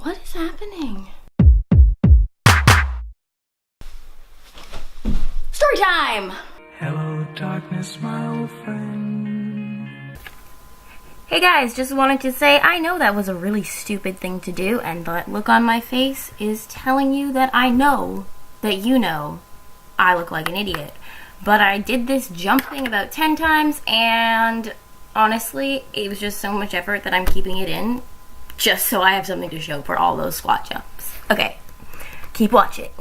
What is happening? Story time! Hello, darkness, my old friend. Hey guys, just wanted to say I know that was a really stupid thing to do, and that look on my face is telling you that I know that you know I look like an idiot. But I did this jump thing about 10 times, and honestly, it was just so much effort that I'm keeping it in just so I have something to show for all those squat jumps. Okay, keep watching.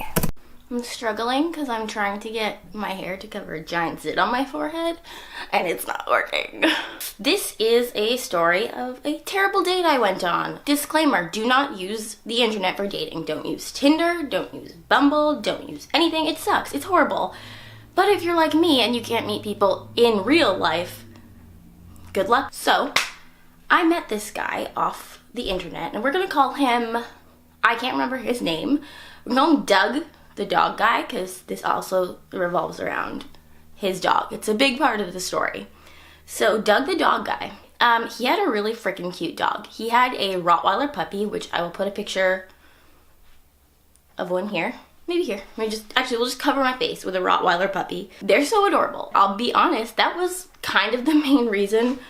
I'm struggling because I'm trying to get my hair to cover a giant zit on my forehead, and it's not working. This is a story of a terrible date I went on. Disclaimer, do not use the internet for dating. Don't use Tinder, don't use Bumble, don't use anything. It sucks, it's horrible. But if you're like me and you can't meet people in real life, good luck. So, I met this guy off the internet, and we're gonna call him, I can't remember his name, we're gonna call him Doug, the dog guy, because this also revolves around his dog. It's a big part of the story. So Doug the dog guy, he had a really freaking cute dog. He had a Rottweiler puppy, which I will put a picture of one here. Maybe here. We'll just cover my face with a Rottweiler puppy. They're so adorable. I'll be honest, that was kind of the main reason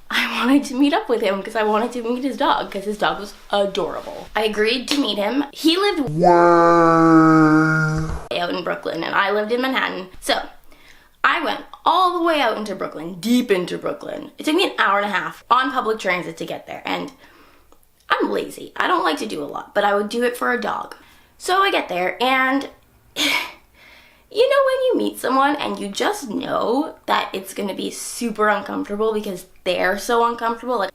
I wanted to meet up with him, because I wanted to meet his dog, because his dog was adorable. I agreed to meet him. He lived out in Brooklyn, and I lived in Manhattan. So I went all the way out into Brooklyn, deep into Brooklyn. It took me an hour and a half on public transit to get there, and I'm lazy. I don't like to do a lot, but I would do it for a dog. So I get there, and you know when you meet someone and you just know that it's gonna be super uncomfortable because they're so uncomfortable? Like,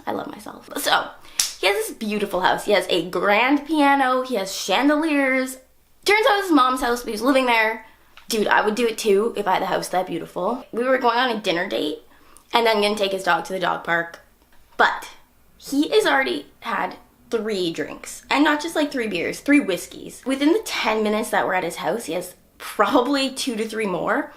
I love myself. So, he has this beautiful house. He has a grand piano, he has chandeliers. Turns out it's his mom's house, but he's living there. Dude, I would do it too if I had a house that beautiful. We were going on a dinner date, and then gonna take his dog to the dog park. But, he has already had 3 drinks. And not just like 3 beers, 3 whiskeys. Within the 10 minutes that we're at his house, he has probably 2 to 3 more.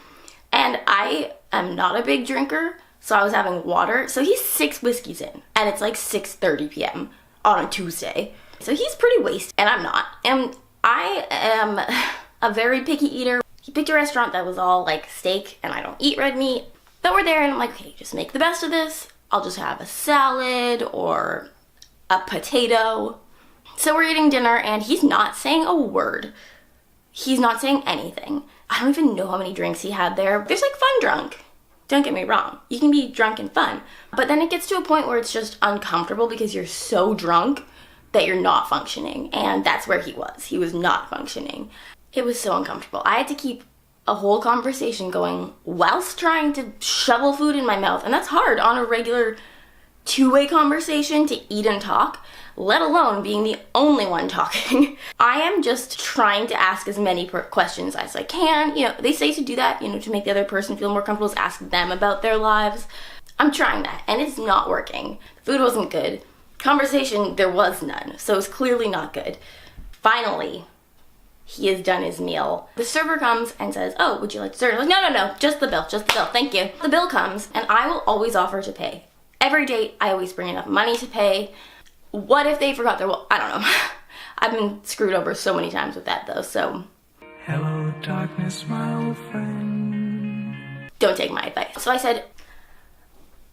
And I am not a big drinker, so I was having water. So he's 6 whiskeys in, and it's like 6:30 p.m. on a Tuesday. So he's pretty wasted, and I'm not. And I am a very picky eater. He picked a restaurant that was all like steak, and I don't eat red meat. But we're there, and I'm like, okay, just make the best of this. I'll just have a salad or a potato. So we're eating dinner, and he's not saying a word. He's not saying anything. I don't even know how many drinks he had there. There's like fun drunk. Don't get me wrong. You can be drunk and fun. But then it gets to a point where it's just uncomfortable because you're so drunk that you're not functioning. And that's where he was. He was not functioning. It was so uncomfortable. I had to keep a whole conversation going whilst trying to shovel food in my mouth. And that's hard on a regular two-way conversation to eat and talk, let alone being the only one talking. I am just trying to ask as many questions as I can. You know, they say to do that, you know, to make the other person feel more comfortable, is ask them about their lives. I'm trying that, and it's not working. The food wasn't good. Conversation, there was none, so it's clearly not good. Finally, he has done his meal. The server comes and says, oh, would you like dessert? I'm like, no, just the bill, thank you. The bill comes, and I will always offer to pay. Every date, I always bring enough money to pay. What if they forgot their, well, I don't know. I've been screwed over so many times with that though, so. Hello, darkness, my old friend. Don't take my advice. So I said,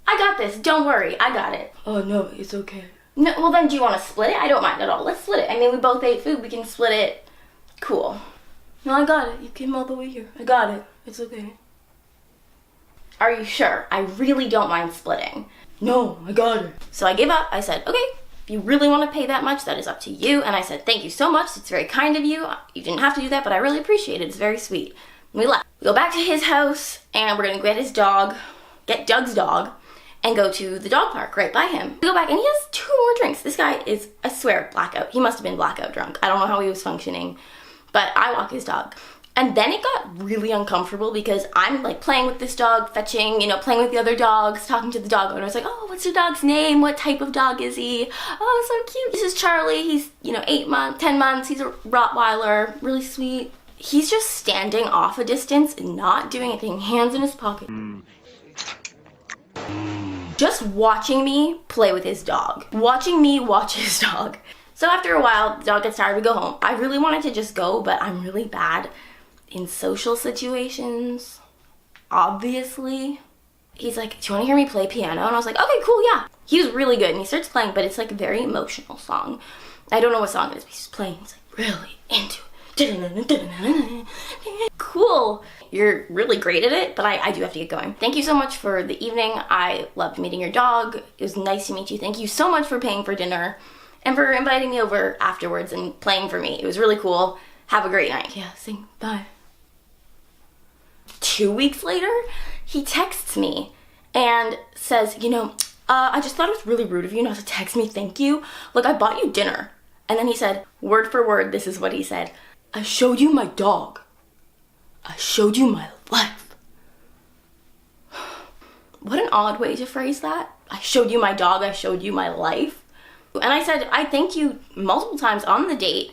I got this, don't worry, I got it. Oh no, it's okay. No, well then do you want to split it? I don't mind at all, let's split it. I mean, we both ate food, we can split it. Cool. No, I got it, you came all the way here. I got it, it's okay. Are you sure? I really don't mind splitting. No, I got it. So I gave up. I said, okay, if you really want to pay that much, that is up to you. And I said, thank you so much. It's very kind of you. You didn't have to do that, but I really appreciate it. It's very sweet. And we left. We go back to his house, and we're going to get his dog, get Doug's dog, and go to the dog park right by him. We go back, and he has 2 more drinks. This guy is, I swear, blackout. He must have been blackout drunk. I don't know how he was functioning, but I walk his dog. And then it got really uncomfortable because I'm like playing with this dog, fetching, you know, playing with the other dogs, talking to the dog owner. It's like, oh, what's your dog's name? What type of dog is he? Oh, so cute. This is Charlie. He's, you know, 10 months. He's a Rottweiler, really sweet. He's just standing off a distance and not doing anything, hands in his pocket. Just watching me play with his dog. Watching me watch his dog. So after a while, the dog gets tired, we go home. I really wanted to just go, but I'm really bad in social situations, obviously. He's like, do you want to hear me play piano? And I was like, okay, cool, yeah. He was really good, and he starts playing, but it's like a very emotional song. I don't know what song it is, but he's playing, he's like really into it. Cool. You're really great at it, but I do have to get going. Thank you so much for the evening. I loved meeting your dog. It was nice to meet you. Thank you so much for paying for dinner and for inviting me over afterwards and playing for me. It was really cool. Have a great night. Yeah, sing bye. 2 weeks later, he texts me and says, I just thought it was really rude of you not to text me thank you. Like, I bought you dinner. And then he said, word for word, this is what he said. I showed you my dog. I showed you my life. What an odd way to phrase that. I showed you my dog, I showed you my life. And I said, I thank you multiple times on the date,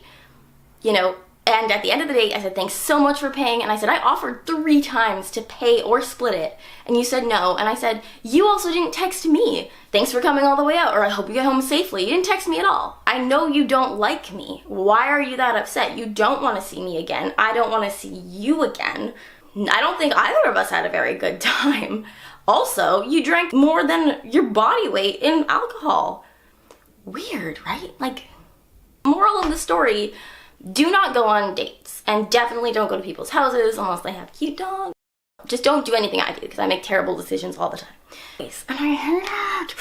and at the end of the date, I said, thanks so much for paying. And I said, I offered 3 times to pay or split it. And you said no. And I said, you also didn't text me. Thanks for coming all the way out, or I hope you get home safely. You didn't text me at all. I know you don't like me. Why are you that upset? You don't want to see me again. I don't want to see you again. I don't think either of us had a very good time. Also, you drank more than your body weight in alcohol. Weird, right? Like, moral of the story, do not go on dates, and definitely don't go to people's houses unless they have cute dogs. Just don't do anything I do, because I make terrible decisions all the time. And I hate it.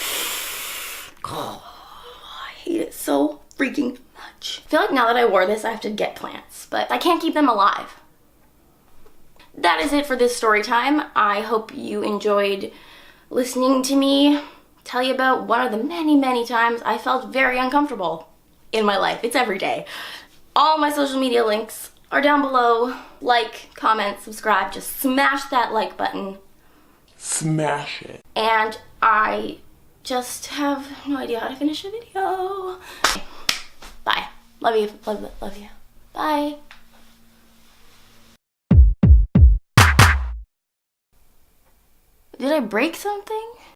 Oh, I hate it so freaking much. I feel like now that I wore this, I have to get plants, but I can't keep them alive. That is it for this story time. I hope you enjoyed listening to me tell you about one of the many, many times I felt very uncomfortable in my life. It's every day. All my social media links are down below. Like, comment, subscribe, just smash that like button. Smash it. And I just have no idea how to finish a video. Bye. Love you. Love you. Bye. Did I break something?